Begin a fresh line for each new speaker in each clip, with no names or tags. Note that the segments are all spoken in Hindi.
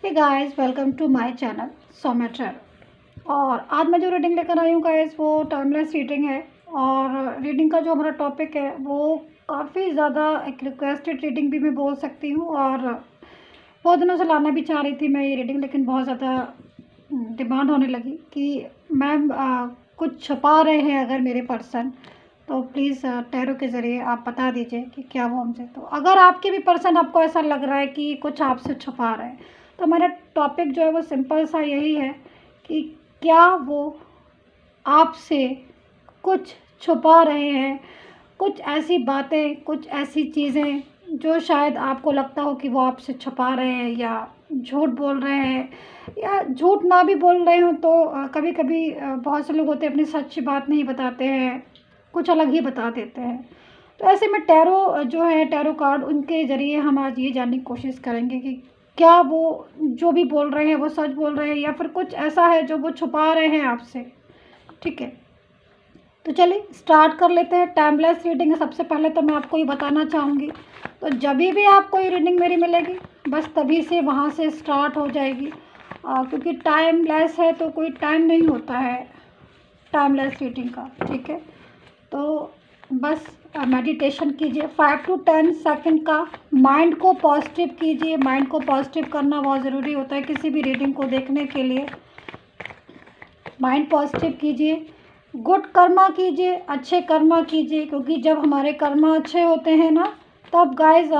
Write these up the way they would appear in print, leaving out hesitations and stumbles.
Hey guys, welcome to my channel Saumya travel. और आज मैं जो रीडिंग लेकर आई हूँ गाइस, वो टाइमलेस रीडिंग है। और रीडिंग का जो हमारा टॉपिक है वो काफ़ी ज़्यादा एक रिक्वेस्टेड रीडिंग भी मैं बोल सकती हूँ। और बहुत दिनों से लाना भी चाह रही थी मैं ये रीडिंग, लेकिन बहुत ज़्यादा डिमांड होने लगी कि मैम कुछ छुपा रहे हैं अगर मेरे पर्सन, तो प्लीज़ टैरो के ज़रिए आप बता दीजिए कि क्या वो हमसे। तो अगर आपके भी पर्सन आपको ऐसा लग रहा है कि कुछ आपसे छुपा रहे हैं, तो मेरा टॉपिक जो है वो सिंपल सा यही है कि क्या वो आपसे कुछ छुपा रहे हैं, कुछ ऐसी बातें, कुछ ऐसी चीज़ें जो शायद आपको लगता हो कि वो आपसे छुपा रहे हैं या झूठ बोल रहे हैं। या झूठ ना भी बोल रहे हो तो कभी कभी बहुत से लोग होते हैं अपनी सच्ची बात नहीं बताते हैं, कुछ अलग ही बता देते हैं। तो ऐसे में टैरो जो है, टैरो कार्ड, उनके ज़रिए हम आज ये जानने की कोशिश करेंगे कि क्या वो जो भी बोल रहे हैं वो सच बोल रहे हैं या फिर कुछ ऐसा है जो वो छुपा रहे हैं आपसे। ठीक है, तो चलिए स्टार्ट कर लेते हैं। टाइमलेस रीडिंग है। सबसे पहले तो मैं आपको ये बताना चाहूँगी, तो जब भी आपको ये रीडिंग मेरी मिलेगी बस तभी से वहाँ से स्टार्ट हो जाएगी। क्योंकि टाइमलेस है तो कोई टाइम नहीं होता है टाइमलेस रीडिंग का। ठीक है, तो बस मेडिटेशन कीजिए 5 to 10 सेकंड का। माइंड को पॉजिटिव कीजिए। माइंड को पॉजिटिव करना बहुत ज़रूरी होता है किसी भी रीडिंग को देखने के लिए। माइंड पॉजिटिव कीजिए, गुड कर्मा कीजिए, अच्छे कर्मा कीजिए। क्योंकि जब हमारे कर्मा अच्छे होते हैं ना, तब गाइस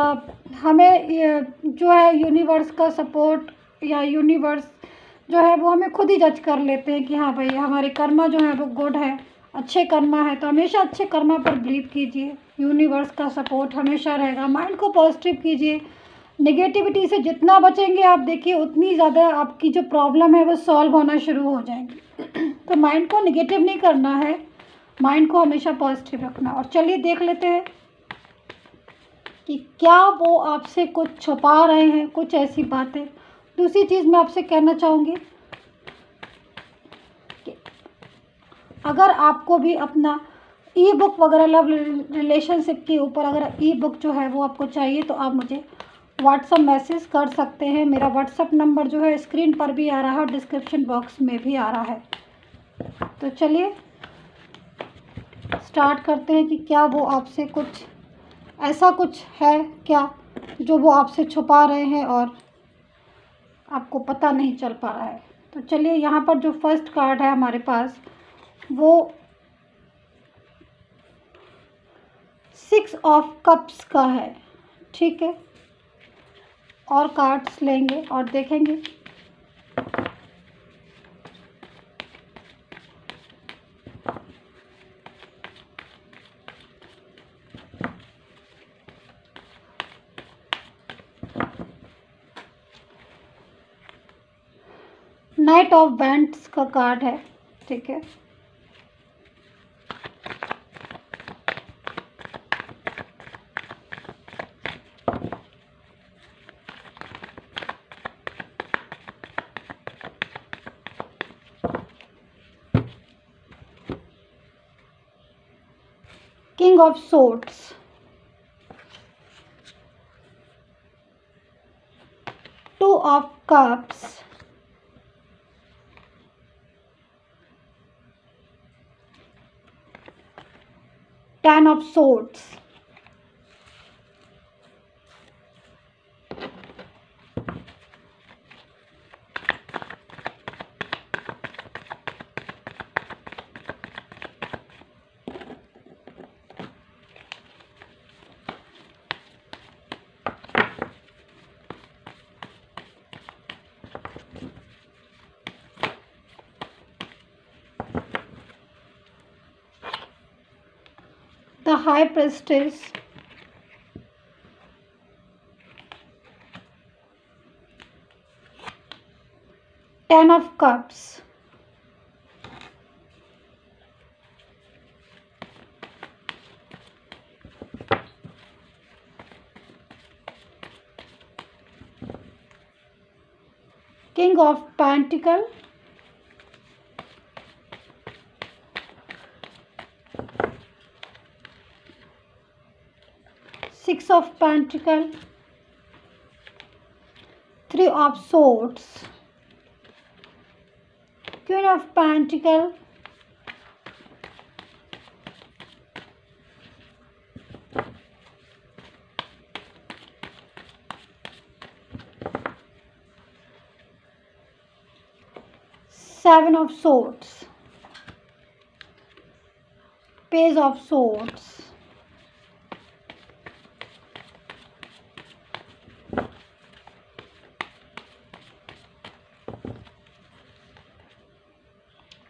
हमें जो है यूनिवर्स का सपोर्ट, या यूनिवर्स जो है वो हमें खुद ही जज कर लेते हैं कि हाँ भाई हमारे कर्मा जो है वो गुड है, अच्छे कर्मा है। तो हमेशा अच्छे कर्मा पर बिलीव कीजिए, यूनिवर्स का सपोर्ट हमेशा रहेगा। माइंड को पॉजिटिव कीजिए। नेगेटिविटी से जितना बचेंगे आप, देखिए उतनी ज़्यादा आपकी जो प्रॉब्लम है वो सॉल्व होना शुरू हो जाएंगी। तो माइंड को नेगेटिव नहीं करना है, माइंड को हमेशा पॉजिटिव रखना। और चलिए देख लेते हैं कि क्या वो आपसे कुछ छुपा रहे हैं, कुछ ऐसी बातें। दूसरी चीज़ मैं आपसे कहना चाहूँगी कि अगर आपको भी अपना ई बुक वगैरह, लव रिलेशनशिप के ऊपर अगर ई बुक जो है वो आपको चाहिए, तो आप मुझे व्हाट्सअप मैसेज कर सकते हैं। मेरा व्हाट्सअप नंबर जो है स्क्रीन पर भी आ रहा है और डिस्क्रिप्शन बॉक्स में भी आ रहा है। तो चलिए स्टार्ट करते हैं कि क्या वो आपसे कुछ ऐसा कुछ है क्या जो वो आपसे छुपा रहे हैं और आपको पता नहीं चल पा रहा है। तो चलिए, यहाँ पर जो फर्स्ट कार्ड है हमारे पास वो 6 ऑफ कप्स का है। ठीक है, और कार्ड्स लेंगे और देखेंगे। नाइट ऑफ बैंड्स का कार्ड है। ठीक है, king of swords, 2 of cups, 10 of swords, the high प्रेस्टेस, 10 of cups, king of pentacle, 6 of pentacle, 3 of swords, Queen of Pentacles, Seven of Swords, Page of Swords,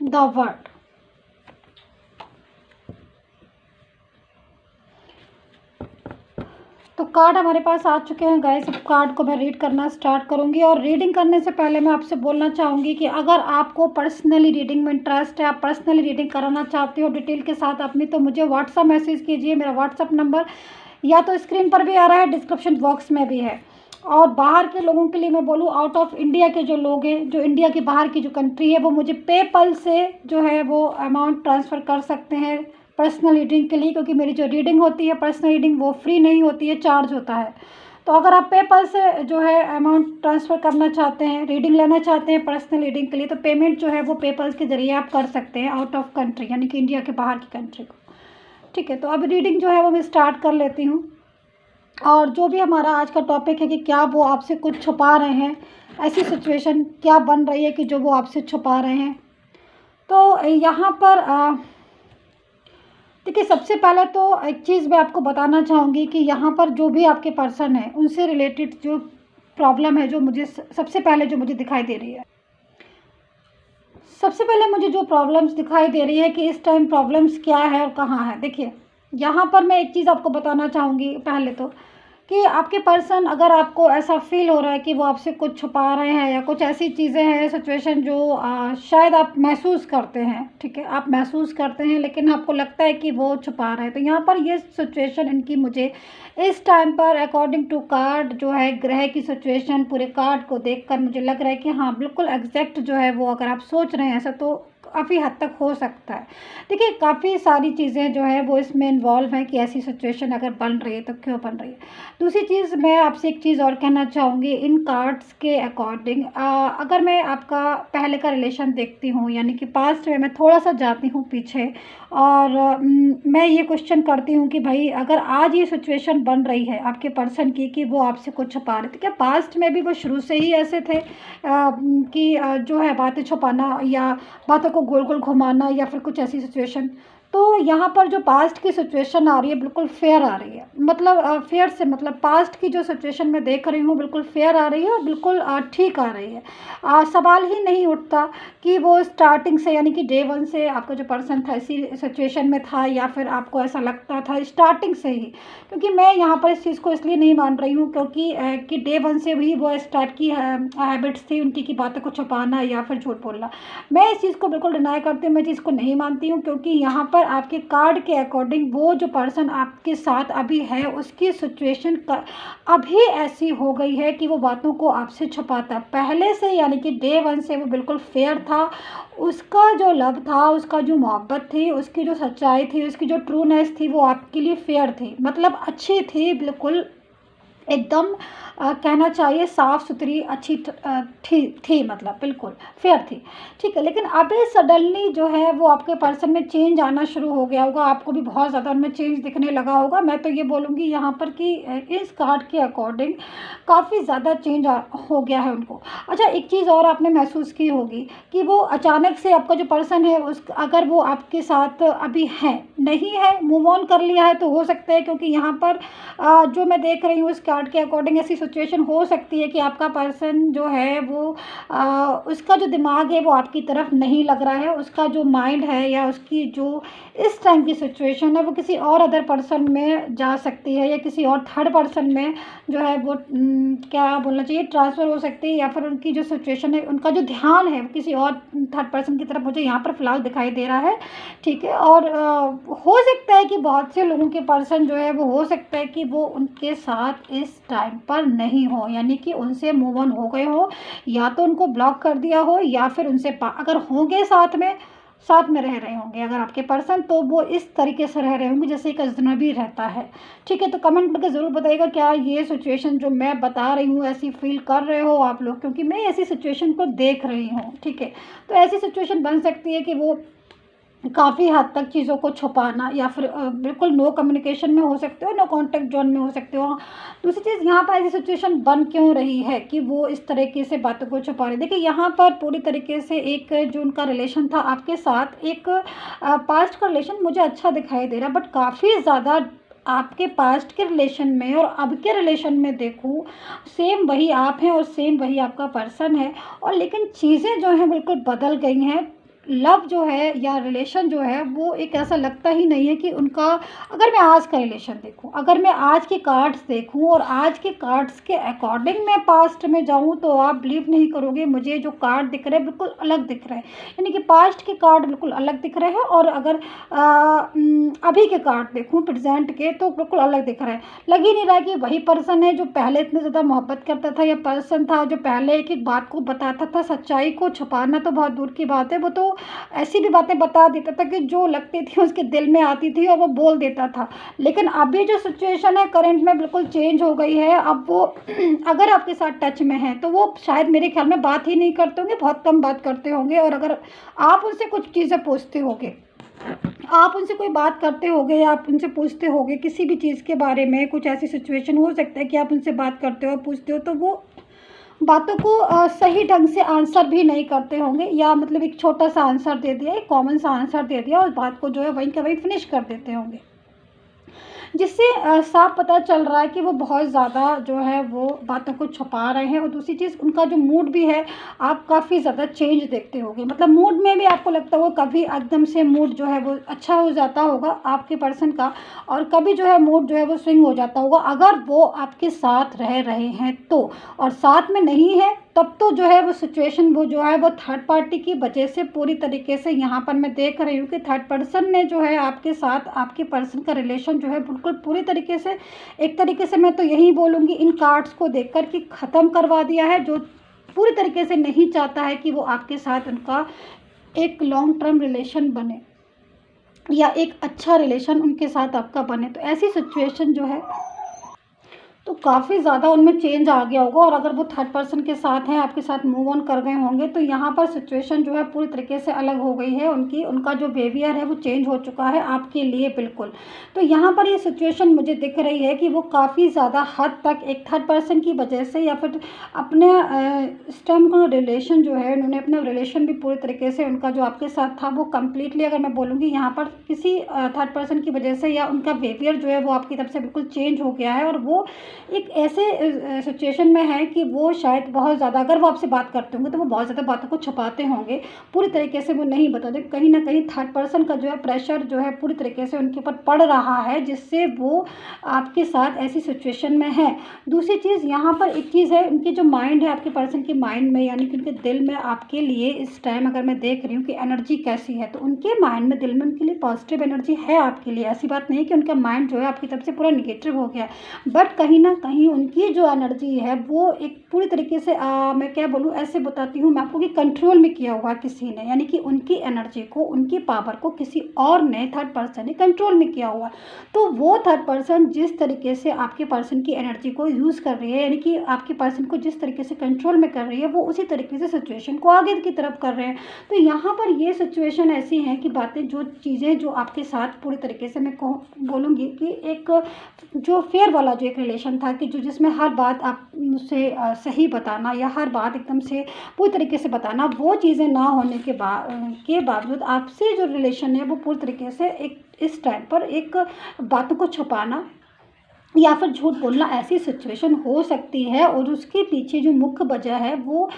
The World। तो कार्ड हमारे पास आ चुके हैं गाइस। अब कार्ड को मैं रीड करना स्टार्ट करूंगी, और रीडिंग करने से पहले मैं आपसे बोलना चाहूँगी कि अगर आपको पर्सनली रीडिंग में इंटरेस्ट है, आप पर्सनली रीडिंग कराना चाहते हो डिटेल के साथ अपनी, तो मुझे व्हाट्सअप मैसेज कीजिए। मेरा व्हाट्सअप नंबर या तो स्क्रीन पर भी आ रहा है, डिस्क्रिप्शन बॉक्स में भी है। और बाहर के लोगों के लिए मैं बोलूँ, आउट ऑफ इंडिया के जो लोग हैं, जो इंडिया के बाहर की जो कंट्री है, वो मुझे पेपल से जो है वो अमाउंट ट्रांसफ़र कर सकते हैं पर्सनल रीडिंग के लिए, क्योंकि मेरी जो रीडिंग होती है पर्सनल रीडिंग वो फ्री नहीं होती है, चार्ज होता है। तो अगर आप पेपल से जो है अमाउंट ट्रांसफ़र करना चाहते हैं, रीडिंग लेना चाहते हैं पर्सनल रीडिंग के लिए, तो पेमेंट जो है वो पेपल के ज़रिए आप कर सकते हैं आउट ऑफ कंट्री, यानी कि इंडिया के बाहर की कंट्री को। ठीक है, तो अब रीडिंग जो है वो मैं स्टार्ट कर लेती हूँ। और जो भी हमारा आज का टॉपिक है कि क्या वो आपसे कुछ छुपा रहे हैं, ऐसी सिचुएशन क्या बन रही है कि जो वो आपसे छुपा रहे हैं। तो यहाँ पर देखिए, सबसे पहले तो एक चीज़ मैं आपको बताना चाहूँगी कि यहाँ पर जो भी आपके पर्सन है उनसे रिलेटेड जो प्रॉब्लम है, जो मुझे सबसे पहले जो मुझे दिखाई दे रही है, सबसे पहले मुझे जो प्रॉब्लम्स दिखाई दे रही है कि इस टाइम प्रॉब्लम्स क्या है और कहाँ है। देखिए, यहाँ पर मैं एक चीज़ आपको बताना चाहूँगी पहले तो, कि आपके पर्सन, अगर आपको ऐसा फील हो रहा है कि वो आपसे कुछ छुपा रहे हैं या कुछ ऐसी चीज़ें हैं, सिचुएशन जो शायद आप महसूस करते हैं, ठीक है, आप महसूस करते हैं लेकिन आपको लगता है कि वो छुपा रहे हैं, तो यहाँ पर ये सिचुएशन इनकी मुझे इस टाइम पर अकॉर्डिंग टू कार्ड जो है, ग्रह की सिचुएशन, पूरे कार्ड को देखकर मुझे लग रहा है कि हाँ बिल्कुल एग्जैक्ट जो है वो, अगर आप सोच रहे हैं ऐसा तो काफ़ी हद तक हो सकता है। देखिए, काफ़ी सारी चीज़ें जो है वो इसमें इन्वॉल्व हैं कि ऐसी सिचुएशन अगर बन रही है तो क्यों बन रही है। दूसरी चीज़, मैं आपसे एक चीज़ और कहना चाहूँगी इन कार्ड्स के अकॉर्डिंग, अगर मैं आपका पहले का रिलेशन देखती हूँ, यानी कि पास्ट में मैं थोड़ा सा जाती हूँ पीछे, और मैं ये क्वेश्चन करती हूँ कि भाई अगर आज ये सिचुएशन बन रही है आपके पर्सन की कि वो आपसे कुछ छुपा रहे थे, क्या पास्ट में भी वो शुरू से ही ऐसे थे कि जो है बातें छुपाना या बातों को गोल गोल घुमाना या फिर कुछ ऐसी सिचुएशन। तो यहाँ पर जो पास्ट की सिचुएशन आ रही है बिल्कुल फेयर आ रही है, मतलब फेयर से मतलब पास्ट की जो सिचुएशन मैं देख रही हूँ बिल्कुल फेयर आ रही है और बिल्कुल ठीक आ रही है। सवाल ही नहीं उठता कि वो स्टार्टिंग से, यानी कि डे वन से आपका जो पर्सन था इसी सिचुएशन में था, या फिर आपको ऐसा लगता था स्टार्टिंग से ही। क्योंकि मैं यहाँ पर इस चीज़ को इसलिए नहीं मान रही हूँ क्योंकि कि डे वन से भी वो इस टाइप की हैबिट्स थी उनकी कि बातों को छुपाना या फिर झूठ बोलना। मैं इस चीज़ को बिल्कुल डिनाई करती हूँ, मैं चीज़ को नहीं मानती हूँ, क्योंकि यहाँ पर आपके कार्ड के अकॉर्डिंग वो जो पर्सन आपके साथ अभी है उसकी सिचुएशन अभी ऐसी हो गई है कि वो बातों को आपसे छुपाता पहले से, यानी कि डे वन से वो बिल्कुल फेयर था। उसका जो लव था, उसका जो मोहब्बत थी, उसकी जो सच्चाई थी, उसकी जो ट्रूनेस थी, वो आपके लिए फेयर थी, मतलब अच्छी थी, बिल्कुल एकदम कहना चाहिए साफ़ सुथरी अच्छी थी, मतलब बिल्कुल फेयर थी। ठीक है, लेकिन अभी सडनली जो है वो आपके पर्सन में चेंज आना शुरू हो गया होगा, आपको भी बहुत ज़्यादा उनमें चेंज दिखने लगा होगा। मैं तो ये बोलूँगी यहाँ पर कि इस कार्ड के अकॉर्डिंग काफ़ी ज़्यादा चेंज हो गया है उनको। अच्छा, एक चीज़ और आपने महसूस की होगी कि वो अचानक से आपका जो पर्सन है उस, अगर वो आपके साथ अभी है नहीं है, मूव ऑन कर लिया है तो हो सकता है, क्योंकि यहाँ पर जो मैं देख रही हूँ इस कार्ड के अकॉर्डिंग ऐसी सिचुएशन हो सकती है कि आपका पर्सन जो है वो उसका जो दिमाग है वो आपकी तरफ नहीं लग रहा है, उसका जो माइंड है या उसकी जो इस टाइम की सिचुएशन है वो किसी और अदर पर्सन में जा सकती है, या किसी और थर्ड पर्सन में जो है वो क्या बोलना चाहिए ट्रांसफ़र हो सकती है, या फिर उनकी जो सिचुएशन है, उनका जो ध्यान है वो किसी और थर्ड पर्सन की तरफ मुझे यहाँ पर फ़िलहाल दिखाई दे रहा है। ठीक है, और हो सकता है कि बहुत से लोगों के पर्सन जो है वो हो सकता है कि वो उनके साथ इस टाइम पर नहीं हो, यानी कि उनसे मूव ऑन हो गए हो, या तो उनको ब्लॉक कर दिया हो, या फिर उनसे अगर होंगे साथ में साथ में रह रहे होंगे अगर आपके पर्सन, तो वो इस तरीके से रह रहे होंगे जैसे एक अजनबी रहता है। ठीक है, तो कमेंट करके ज़रूर बताइएगा क्या ये सिचुएशन जो मैं बता रही हूँ ऐसी फील कर रहे हो आप लोग, क्योंकि मैं ऐसी सिचुएशन को देख रही हूँ। ठीक है, तो ऐसी सिचुएशन बन सकती है कि वो काफ़ी हद तक चीज़ों को छुपाना, या फिर बिल्कुल नो कम्युनिकेशन में हो सकते हो, नो कांटेक्ट जोन में हो सकते हो। दूसरी चीज़, यहाँ पर ऐसी सिचुएशन बन क्यों रही है कि वो इस तरीके से बातों को छुपा रहे। देखिए, यहाँ पर पूरी तरीके से एक जो उनका रिलेशन था आपके साथ, एक पास्ट का रिलेशन मुझे अच्छा दिखाई दे रहा है, बट काफ़ी ज़्यादा आपके पास्ट के रिलेशन में और अब के रिलेशन में देखूँ, सेम वही आप हैं और सेम वही आपका पर्सन है, और लेकिन चीज़ें जो हैं बिल्कुल बदल गई हैं। लव जो है या रिलेशन जो है वो एक ऐसा लगता ही नहीं है कि उनका, अगर मैं आज का रिलेशन देखूं, अगर मैं आज के कार्ड्स देखूं और आज के कार्ड्स के अकॉर्डिंग मैं पास्ट में जाऊं, तो आप बिलीव नहीं करोगे, मुझे जो कार्ड दिख रहे हैं बिल्कुल अलग दिख रहे हैं। यानी कि पास्ट के कार्ड बिल्कुल अलग दिख रहे हैं, और अगर अभी के कार्ड देखूं प्रेजेंट के, तो बिल्कुल अलग दिख रहे हैं। लग ही नहीं रहा कि वही पर्सन है जो पहले इतने ज़्यादा मोहब्बत करता था, या पर्सन था जो पहले एक एक बात को बताता था। सच्चाई को छुपाना तो बहुत दूर की बात है, वो तो ऐसी भी बातें बता देता था कि जो लगती थी उसके दिल में आती थी और वो बोल देता था। लेकिन अभी जो सिचुएशन है करंट में बिल्कुल चेंज हो गई है। अब वो अगर आपके साथ टच में है तो वो शायद मेरे ख्याल में बात ही नहीं करते होंगे, बहुत कम बात करते होंगे। और अगर आप उनसे कुछ चीज़ें पूछते होंगे, आप उनसे कोई बात करते होगे या आप उनसे पूछते होगे किसी भी चीज़ के बारे में, कुछ ऐसी सिचुएशन हो सकता है कि आप उनसे बात करते हो, पूछते हो, तो वो बातों को सही ढंग से आंसर भी नहीं करते होंगे, या मतलब एक छोटा सा आंसर दे दिया, एक कॉमन सा आंसर दे दिया और बात को जो है वहीं का वहीं फिनिश कर देते होंगे, जिससे साफ पता चल रहा है कि वो बहुत ज़्यादा जो है वो बातों को छुपा रहे हैं। और दूसरी चीज़, उनका जो मूड भी है आप काफ़ी ज़्यादा चेंज देखते होंगे, मतलब मूड में भी आपको लगता होगा कभी एकदम से मूड जो है वो अच्छा हो जाता होगा आपके पर्सन का, और कभी जो है मूड जो है वो स्विंग हो जाता होगा अगर वो आपके साथ रह रहे हैं तो। और साथ में नहीं है तब तो जो है वो सिचुएशन वो जो है वो थर्ड पार्टी की वजह से पूरी तरीके से, यहाँ पर मैं देख रही हूँ कि थर्ड पर्सन ने जो है आपके साथ, आपके पर्सन का रिलेशन जो है बिल्कुल पूरी तरीके से, एक तरीके से मैं तो यही बोलूँगी इन कार्ड्स को देखकर कि ख़त्म करवा दिया है, जो पूरी तरीके से नहीं चाहता है कि वो आपके साथ उनका एक लॉन्ग टर्म रिलेशन बने या एक अच्छा रिलेशन उनके साथ आपका बने। तो ऐसी सिचुएशन जो है तो काफ़ी ज़्यादा उनमें चेंज आ गया होगा। और अगर वो थर्ड पर्सन के साथ हैं, आपके साथ मूव ऑन कर गए होंगे, तो यहाँ पर सिचुएशन जो है पूरी तरीके से अलग हो गई है उनकी, उनका जो बिहेवियर है वो चेंज हो चुका है आपके लिए बिल्कुल। तो यहाँ पर ये सिचुएशन मुझे दिख रही है कि वो काफ़ी ज़्यादा हद तक एक थर्ड पर्सन की वजह से, या फिर अपने इस टाइम का रिलेशन जो है, उन्होंने अपना रिलेशन भी पूरी तरीके से उनका जो आपके साथ था वो कम्प्लीटली, अगर मैं बोलूँगी यहाँ पर किसी थर्ड पर्सन की वजह से, या उनका बिहेवियर जो है वो आपकी तरफ से बिल्कुल चेंज हो गया है। और वो एक ऐसे सिचुएशन में है कि वो शायद बहुत ज़्यादा, अगर वो आपसे बात करते होंगे तो वो बहुत ज़्यादा बातों को छुपाते होंगे, पूरी तरीके से वो नहीं बताते। कहीं ना कहीं थर्ड पर्सन का जो है प्रेशर जो है पूरी तरीके से उनके ऊपर पड़ रहा है, जिससे वो आपके साथ ऐसी सिचुएशन में है। दूसरी चीज़, यहाँ पर एक चीज़ है, उनकी जो माइंड है आपके पर्सन के माइंड में, यानी कि उनके दिल में आपके लिए इस टाइम अगर मैं देख रही हूँ कि एनर्जी कैसी है, तो उनके माइंड में, दिल में उनके लिए पॉजिटिव एनर्जी है आपके लिए। ऐसी बात नहीं है कि उनका माइंड जो है आपकी तरफ से पूरा निगेटिव हो गया है, बट कहीं ना कहीं उनकी जो एनर्जी है वो एक पूरी तरीके से मैं क्या बोलूँ, ऐसे बताती हूँ मैं आपको कि कंट्रोल में किया हुआ किसी ने, यानी कि उनकी एनर्जी को, उनकी पावर को किसी और ने, थर्ड पर्सन ने कंट्रोल में किया हुआ। तो वो थर्ड पर्सन जिस तरीके से आपके पर्सन की एनर्जी को यूज़ कर रही है, यानी कि आपके पर्सन को जिस तरीके से कंट्रोल में कर रही है, वो उसी तरीके से सिचुएशन को आगे की तरफ कर रहे हैं। तो यहाँ पर ये सिचुएशन ऐसी है कि बातें, जो चीज़ें जो आपके साथ पूरी तरीके से मैं बोलूँगी कि एक जो फेयर वाला जो एक रिलेशन था, कि जो जिसमें हर बात आप मुझसे सही बताना, या हर बात एकदम से पूरी तरीके से बताना, वो चीज़ें ना होने के बावजूद आपसे जो रिलेशन है वो पूरी तरीके से एक इस टाइम पर एक बातों को छुपाना या फिर झूठ बोलना, ऐसी सिचुएशन हो सकती है। और उसके पीछे जो मुख्य वजह है वो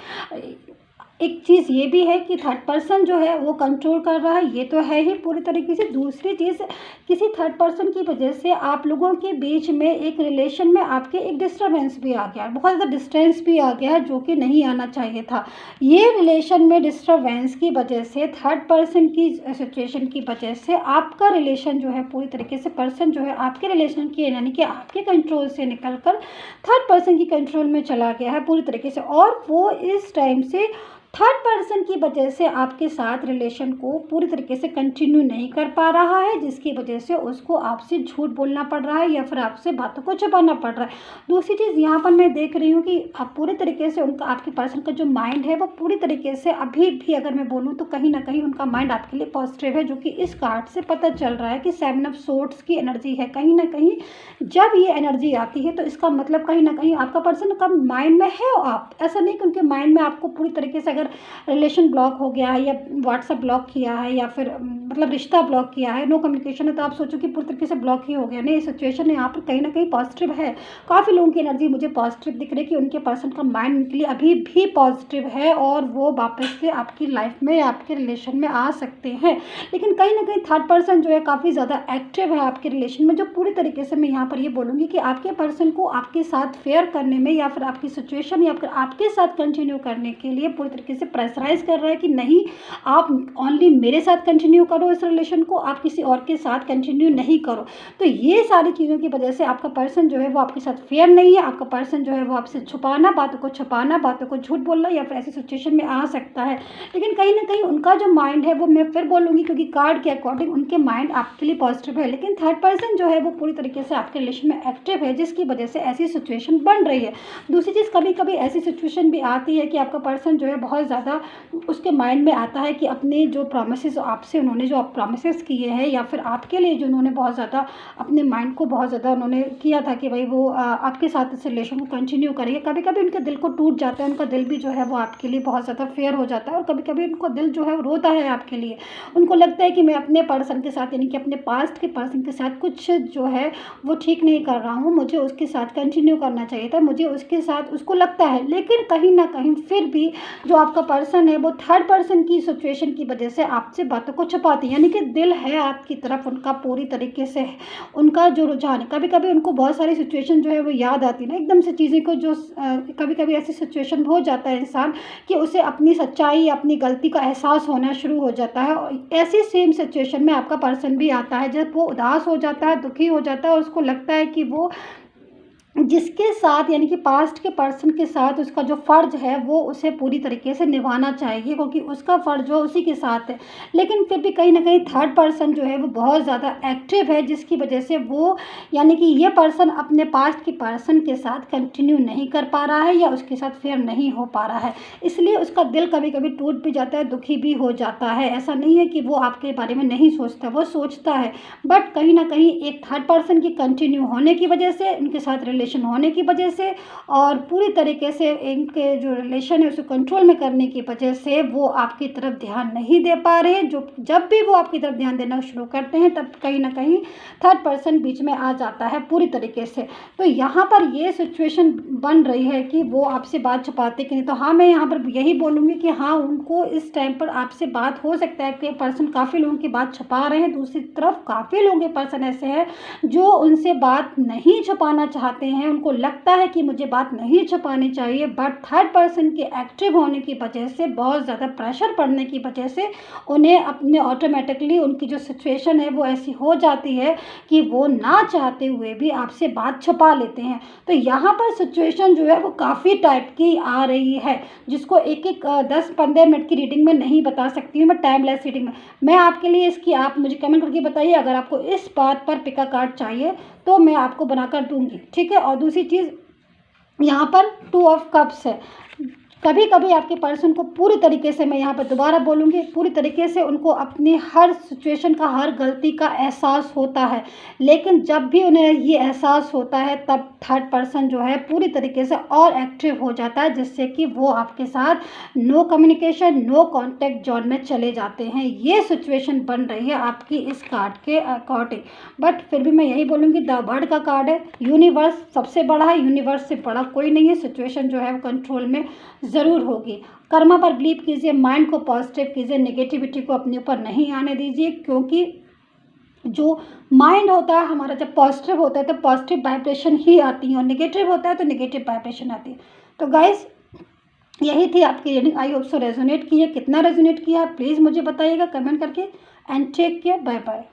एक चीज़ ये भी है कि थर्ड पर्सन जो है वो कंट्रोल कर रहा है, ये तो है ही पूरी तरीके से। दूसरी चीज़, किसी थर्ड पर्सन की वजह से आप लोगों के बीच में एक रिलेशन में आपके एक डिस्टर्बेंस भी आ गया, बहुत ज़्यादा डिस्टेंस भी आ गया है, जो कि नहीं आना चाहिए था। ये रिलेशन में डिस्टर्बेंस की वजह से, थर्ड पर्सन की सिचुएशन की वजह से आपका रिलेशन जो है पूरी तरीके से, पर्सन जो है आपके रिलेशन की, यानी कि आपके कंट्रोल से निकल कर थर्ड पर्सन की कंट्रोल में चला गया है पूरी तरीके से। और वो इस टाइम से थर्ड पर्सन की वजह से आपके साथ रिलेशन को पूरी तरीके से कंटिन्यू नहीं कर पा रहा है, जिसकी वजह से उसको आपसे झूठ बोलना पड़ रहा है या फिर आपसे बातों को छुपाना पड़ रहा है। दूसरी चीज़ यहाँ पर मैं देख रही हूँ कि आप पूरी तरीके से उनका, आपके पर्सन का जो माइंड है वो पूरी तरीके से अभी भी अगर मैं बोलूँ तो कहीं ना कहीं उनका माइंड आपके लिए पॉजिटिव है, जो कि इस कार्ड से पता चल रहा है कि 7 ऑफ सोर्ड्स की एनर्जी है। कहीं ना कहीं जब ये एनर्जी आती है तो इसका मतलब कहीं ना कहीं आपका पर्सन का माइंड में है। आप ऐसा नहीं कि उनके माइंड में आपको पूरी तरीके से अगर रिलेशन ब्लॉक हो गया है या व्हाट्सएप ब्लॉक किया है या फिर मतलब रिश्ता ब्लॉक किया है, नो कम्युनिकेशन है, तो आप सोचो कि पूरी तरीके से ब्लॉक ही हो गया। नहीं, सिचुएशन यहाँ पर कहीं ना कहीं पॉजिटिव है। काफ़ी लोगों की एनर्जी मुझे पॉजिटिव दिख रही है कि उनके पर्सन का माइंड उनके लिए अभी भी पॉजिटिव है और वो वापस से आपकी लाइफ में, आपके रिलेशन में आ सकते हैं। लेकिन कहीं ना कहीं थर्ड पर्सन जो है काफ़ी ज़्यादा एक्टिव है आपके रिलेशन में, जो पूरी तरीके से मैं यहाँ पर ये बोलूँगी कि आपके पर्सन को आपके साथ फेयर करने में या फिर आपकी सिचुएशन या फिर आपके साथ कंटिन्यू करने के लिए पूरी तरीके से प्रेशराइज कर रहा है कि नहीं, आप ओनली मेरे साथ कंटिन्यू करो इस रिलेशन को, आप किसी और के साथ कंटिन्यू नहीं करो। तो ये सारी चीज़ों की वजह से आपका पर्सन जो है वो आपके साथ फेयर नहीं है। आपका पर्सन जो है वो आपसे छुपाना, बातों को छुपाना, बातों को झूठ बोलना या फिर ऐसी सिचुएशन में आ सकता है। लेकिन कहीं ना कहीं उनका जो माइंड है वो, मैं फिर बोलूँगी क्योंकि कार्ड के अकॉर्डिंग उनके माइंड आपके लिए पॉजिटिव है, लेकिन थर्ड पर्सन जो है वो पूरी तरीके से आपके रिलेशन में एक्टिव है, जिसकी वजह से ऐसी सिचुएशन बन रही है। दूसरी चीज़, कभी कभी ऐसी सिचुएशन भी आती है कि आपका पर्सन जो है बहुत ज़्यादा उसके माइंड में आता है कि अपने जो प्रॉमिसेस आपसे उन्होंने जो प्रॉमिसेस किए हैं या फिर आपके लिए जो उन्होंने बहुत ज़्यादा अपने माइंड को बहुत ज़्यादा उन्होंने किया था कि भाई वो आपके साथ इस रिलेशन को कंटिन्यू करेंगे, कभी कभी उनके दिल को टूट जाता है। उनका दिल भी जो है वो आपके लिए बहुत ज़्यादा फेयर हो जाता है और कभी कभी उनको दिल जो है वो रोता है आपके लिए। उनको लगता है कि मैं अपने पर्सन के साथ, यानी कि अपने पास्ट के पर्सन के साथ कुछ जो है वो ठीक नहीं कर रहा हूँ, मुझे उसके साथ कंटिन्यू करना चाहिए था, मुझे उसके साथ, उसको लगता है। लेकिन कहीं ना कहीं फिर भी जो आपका पर्सन है वो थर्ड पर्सन की सिचुएशन की वजह से आपसे बातों को छुपाती है, यानी कि दिल है आपकी तरफ उनका पूरी तरीके से है। उनका जो रुझान है, कभी कभी उनको बहुत सारी सिचुएशन जो है वो याद आती है ना एकदम से चीज़ें को, जो कभी कभी ऐसी सिचुएशन हो जाता है इंसान कि उसे अपनी सच्चाई, अपनी गलती का एहसास होना शुरू हो जाता है। और ऐसी सेम सिचुएशन में आपका पर्सन भी आता है जब वो उदास हो जाता है, दुखी हो जाता है और उसको लगता है कि वो जिसके साथ, यानी कि पास्ट के पर्सन के साथ उसका जो फ़र्ज़ है वो उसे पूरी तरीके से निभाना चाहिए, क्योंकि उसका फ़र्ज़ जो उसी के साथ है। लेकिन फिर भी कहीं ना कहीं थर्ड पर्सन जो है वो बहुत ज़्यादा एक्टिव है, जिसकी वजह से वो, यानी कि ये पर्सन अपने पास्ट के पर्सन के साथ कंटिन्यू नहीं कर पा रहा है या उसके साथ फेयर नहीं हो पा रहा है। इसलिए उसका दिल कभी कभी टूट भी जाता है, दुखी भी हो जाता है। ऐसा नहीं है कि वो आपके बारे में नहीं सोचता, वो सोचता है, बट कहीं ना कहीं एक थर्ड पर्सन की कंटिन्यू होने की वजह से, उनके साथ रिलेशन होने की वजह से और पूरी तरीके से इनके जो रिलेशन है उसे कंट्रोल में करने की वजह से वो आपकी तरफ ध्यान नहीं दे पा रहे हैं। जो जब भी वो आपकी तरफ ध्यान देना शुरू करते हैं तब कहीं ना कहीं थर्ड पर्सन बीच में आ जाता है पूरी तरीके से। तो यहाँ पर ये सिचुएशन बन रही है कि वो आपसे बात छुपाते कि नहीं। तो हाँ, मैं यहाँ पर यही बोलूँगी कि हाँ, उनको इस टाइम पर आपसे बात हो सकता है कि पर्सन काफ़ी लोगों की बात छुपा रहे हैं। दूसरी तरफ काफ़ी लोगों के पर्सन ऐसे हैं जो उनसे बात नहीं छुपाना चाहते हैं, उनको लगता है कि मुझे बात नहीं छुपानी चाहिए, बट थर्ड पर्सन के एक्टिव होने की वजह से, बहुत ज़्यादा प्रेशर पड़ने की वजह से उन्हें अपने ऑटोमेटिकली उनकी जो सिचुएशन है वो ऐसी हो जाती है कि वो ना चाहते हुए भी आपसे बात छुपा लेते हैं। तो यहाँ पर सिचुएशन जो है वो काफ़ी टाइप की आ रही है, जिसको एक 10-15 मिनट की रीडिंग में नहीं बता सकती हूँ मैं, टाइमलेस रीडिंग में। मैं आपके लिए इसकी, आप मुझे कमेंट करके बताइए अगर आपको इस बात पर पिका कार्ड चाहिए तो मैं आपको बनाकर दूंगी, ठीक है। और दूसरी चीज़, यहाँ पर 2 ऑफ कप्स है। कभी कभी आपके पर्सन को पूरी तरीके से, मैं यहाँ पर दोबारा बोलूँगी, पूरी तरीके से उनको अपनी हर सिचुएशन का, हर गलती का एहसास होता है। लेकिन जब भी उन्हें ये एहसास होता है तब थर्ड पर्सन जो है पूरी तरीके से और एक्टिव हो जाता है, जिससे कि वो आपके साथ no communication, no contact zone में चले जाते हैं। ये सिचुएशन बन रही है आपकी इस कार्ड के अकॉर्डिंग। बट फिर भी मैं यही बोलूँगी, द बर्ड का कार्ड है, यूनिवर्स सबसे बड़ा है, यूनिवर्स से बड़ा कोई नहीं है। सिचुएशन जो है वो कंट्रोल में ज़रूर होगी। कर्मा पर बिलीव कीजिए, माइंड को पॉजिटिव कीजिए, नेगेटिविटी को अपने ऊपर नहीं आने दीजिए, क्योंकि जो माइंड होता है हमारा जब पॉजिटिव होता है तो पॉजिटिव वाइब्रेशन ही आती है और नेगेटिव होता है तो नेगेटिव वाइब्रेशन आती है। तो गाइस, यही थी आपकी reading. I hope so resonate की है। कितना रेजोनेट किया प्लीज़ मुझे बताइएगा कमेंट करके। And take care, bye bye.